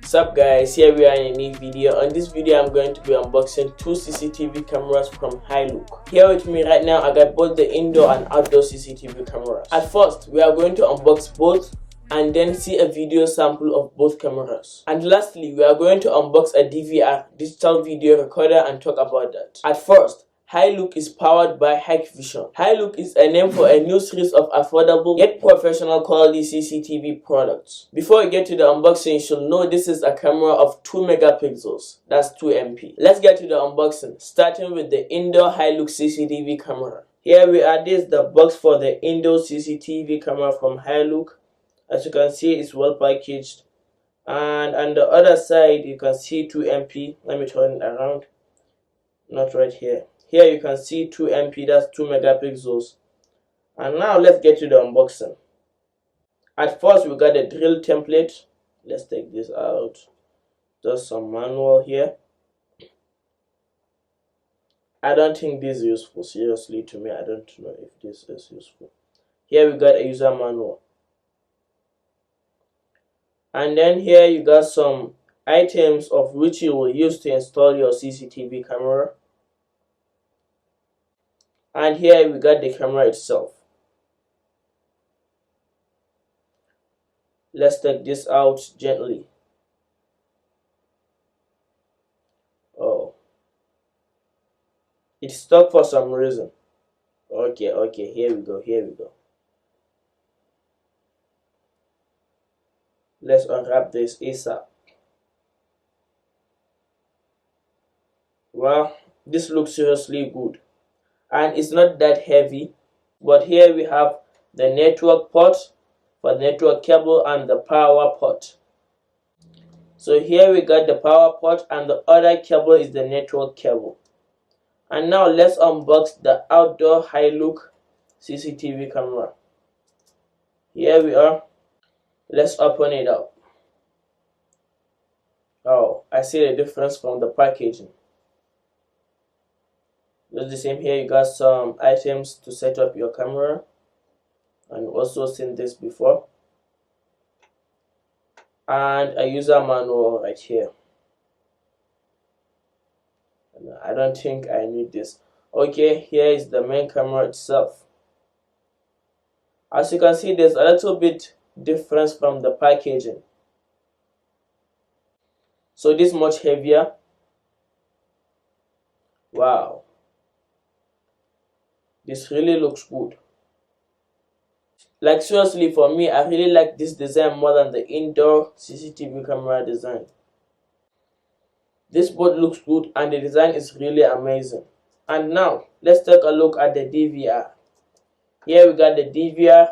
Sup guys, here we are in a new video. On this video I'm going to be unboxing two CCTV cameras from HiLook. Here with me right now I got both the indoor and outdoor CCTV cameras. At first we are going to unbox both and then see a video sample of both cameras. And lastly we are going to unbox a DVR digital video recorder and talk about that. At first, HiLook is powered by Hikvision. HiLook is a name for a new series of affordable yet professional quality CCTV products. Before we get to the unboxing, you should know this is a camera of 2 megapixels. That's 2 MP. Let's get to the unboxing, starting with the indoor HiLook CCTV camera. Here we are. This is the box for the indoor CCTV camera from HiLook. As you can see, it's well packaged. And on the other side, you can see 2 MP. Let me turn it around. Not right here. Here you can see 2 MP, that's 2 megapixels. And now let's get to the unboxing. At first we got the drill template. Let's take this out. Just some manual here. I don't think this is useful, seriously, to me. I don't know if this is useful. Here we got a user manual. And then here you got some items of which you will use to install your CCTV camera. And here we got the camera itself. Let's take this out gently. Oh, it's stuck for some reason. Okay, here we go. Let's unwrap this ASAP. Well, this looks seriously good. And it's not that heavy, but here we have the network port for the network cable and the power port. So here we got the power port and the other cable is the network cable. And now let's unbox the outdoor HiLook CCTV camera. Here we are. Let's open it up. Oh, I see the difference from the packaging. Just the same here, you got some items to set up your camera, and also seen this before, and a user manual right here. I don't think I need this. Okay, here is the main camera itself. As you can see, there's a little bit difference from the packaging. So this is much heavier. Wow. This really looks good. Like seriously, for me, I really like this design more than the indoor CCTV camera design. This board looks good and the design is really amazing. And now, let's take a look at the DVR. Here we got the DVR.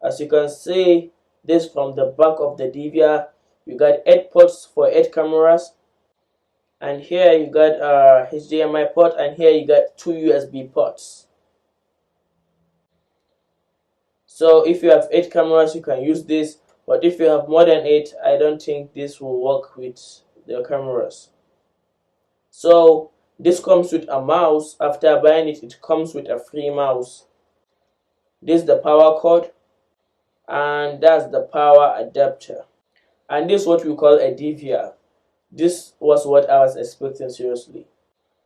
As you can see, this from the back of the DVR. We got 8 ports for 8 cameras. And here you got a HDMI port, and here you got 2 USB ports. So if you have 8 cameras, you can use this, but if you have more than 8, I don't think this will work with the cameras. So this comes with a mouse. After buying it, it comes with a free mouse. This is the power cord, and that's the power adapter. And this is what we call a DVR. This was what I was expecting, seriously.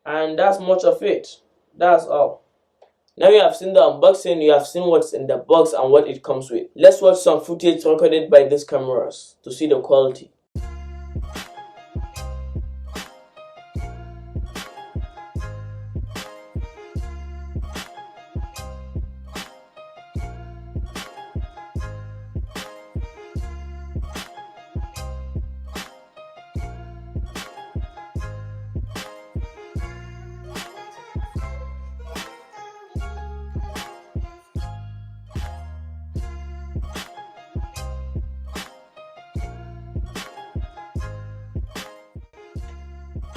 And that's much of it. That's all. Now you have seen the unboxing, you have seen what's in the box and what it comes with. Let's watch some footage recorded by these cameras to see the quality.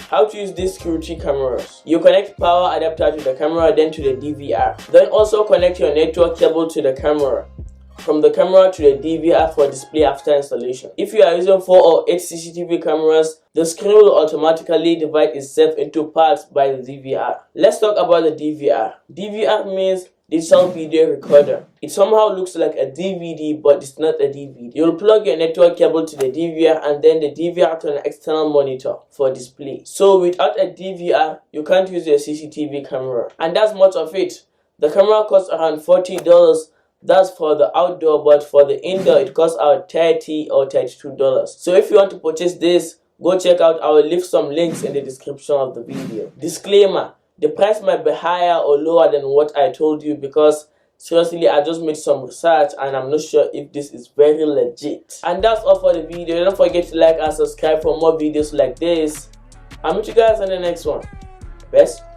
How to use these security cameras. You connect power adapter to the camera, then to the DVR. Then also connect your network cable to the camera. From the camera to the DVR for display after installation. If you are using 4 or 8 CCTV cameras, the screen will automatically divide itself into parts by the DVR. Let's talk about the DVR. DVR means digital video recorder. It somehow looks like a DVD, but it's not a DVD. You'll plug your network cable to the DVR and then the DVR to an external monitor for display. So without a DVR, you can't use your CCTV camera. And that's much of it. The camera costs around $40. That's for the outdoor, but for the indoor, it costs around $30 or $32. So if you want to purchase this, go check out. I will leave some links in the description of the video. Disclaimer: the price might be higher or lower than what I told you because seriously, I just made some research and I'm not sure if this is very legit. And that's all for the video. Don't forget to like and subscribe for more videos like this. I'll meet you guys in the next one. Best.